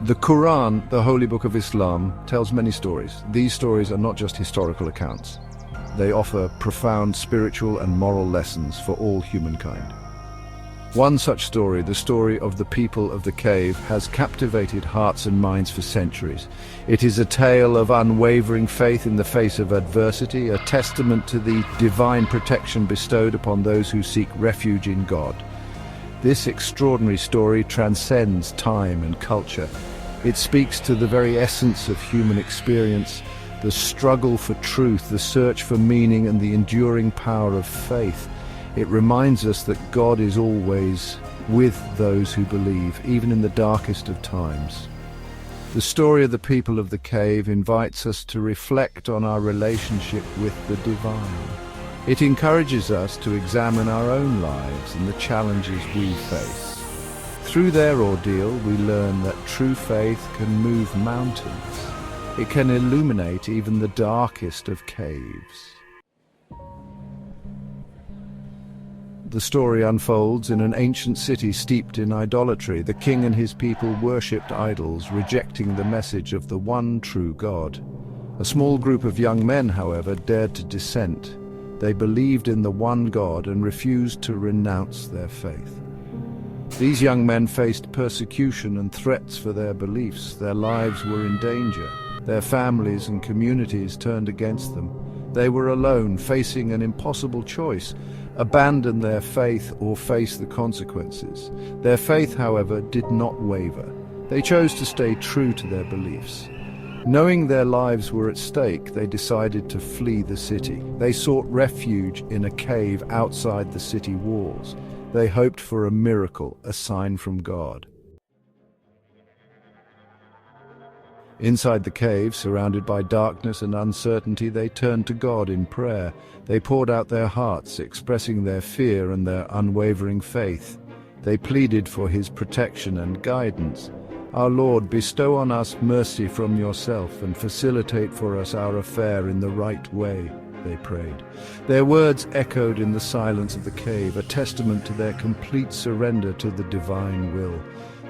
The Quran, the holy book of Islam, tells many stories. These stories are not just historical accounts. They offer profound spiritual and moral lessons for all humankind. One such story, the story of the people of the cave, has captivated hearts and minds for centuries. It is a tale of unwavering faith in the face of adversity, a testament to the divine protection bestowed upon those who seek refuge in God. This extraordinary story transcends time and culture. It speaks to the very essence of human experience, the struggle for truth, the search for meaning, and the enduring power of faith. It reminds us that God is always with those who believe, even in the darkest of times. The story of the people of the cave invites us to reflect on our relationship with the divine. It encourages us to examine our own lives and the challenges we face. Through their ordeal, we learn that true faith can move mountains. It can illuminate even the darkest of caves. The story unfolds in an ancient city steeped in idolatry. The king and his people worshipped idols, rejecting the message of the one true God. A small group of young men, however, dared to dissent. They believed in the one God and refused to renounce their faith. These young men faced persecution and threats for their beliefs. Their lives were in danger. Their families and communities turned against them. They were alone, facing an impossible choice: abandon their faith or face the consequences. Their faith, however, did not waver. They chose to stay true to their beliefs. Knowing their lives were at stake, they decided to flee the city. They sought refuge in a cave outside the city walls. They hoped for a miracle, a sign from God. Inside the cave, surrounded by darkness and uncertainty, they turned to God in prayer. They poured out their hearts, expressing their fear and their unwavering faith. They pleaded for His protection and guidance. Our Lord, bestow on us mercy from yourself and facilitate for us our affair in the right way, they prayed. Their words echoed in the silence of the cave, a testament to their complete surrender to the divine will.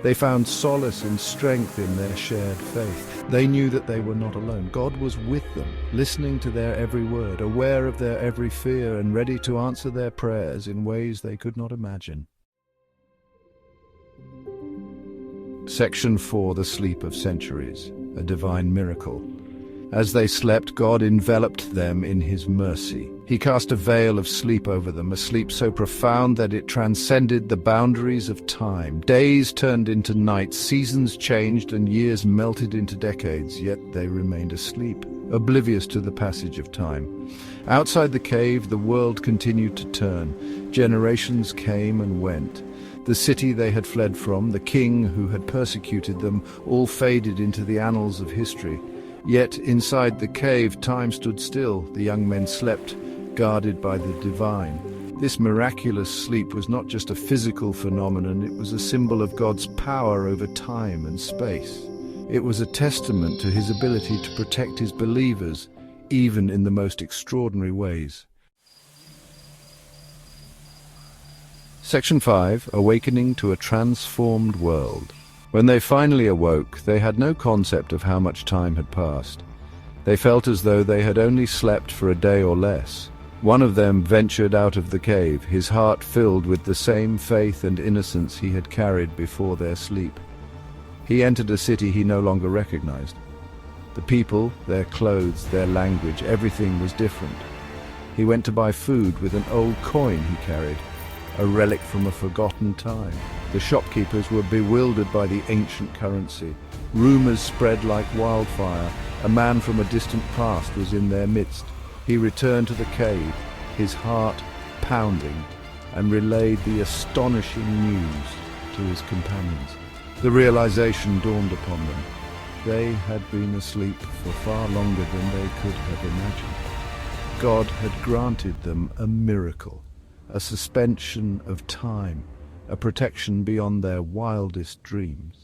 They found solace and strength in their shared faith. They knew that they were not alone. God was with them, listening to their every word, aware of their every fear, and ready to answer their prayers in ways they could not imagine. Section 4. The Sleep of Centuries, a Divine Miracle. As they slept, God enveloped them in His mercy. He cast a veil of sleep over them, a sleep so profound that it transcended the boundaries of time. Days turned into nights, seasons changed, and years melted into decades, yet they remained asleep, oblivious to the passage of time. Outside the cave, the world continued to turn. Generations came and went. The city they had fled from, the king who had persecuted them, all faded into the annals of history. Yet inside the cave, time stood still. The young men slept, guarded by the divine. This miraculous sleep was not just a physical phenomenon, it was a symbol of God's power over time and space. It was a testament to His ability to protect His believers, even in the most extraordinary ways. Section 5. Awakening to a Transformed World. When they finally awoke, they had no concept of how much time had passed. They felt as though they had only slept for a day or less. One of them ventured out of the cave, his heart filled with the same faith and innocence he had carried before their sleep. He entered a city he no longer recognized. The people, their clothes, their language, everything was different. He went to buy food with an old coin he carried, a relic from a forgotten time. The shopkeepers were bewildered by the ancient currency. Rumors spread like wildfire. A man from a distant past was in their midst. He returned to the cave, his heart pounding, and relayed the astonishing news to his companions. The realization dawned upon them. They had been asleep for far longer than they could have imagined. God had granted them a miracle, a suspension of time, a protection beyond their wildest dreams.